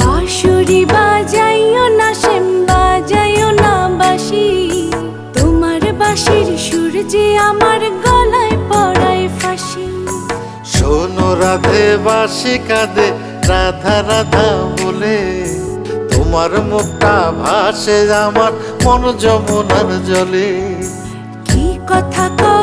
বাঁশুরি বাজাইও না শ্যাম, বাজাইও না বাঁশি, তোমার বাঁশির সুর যে আমার গলায় পড়ায় ফাঁসি। শোনো রাধে বাঁশি কাঁদে রাধা রাধা বলে, তোমার মুখটা ভাসে আমার মন যমুনার জলে। কি কথা কও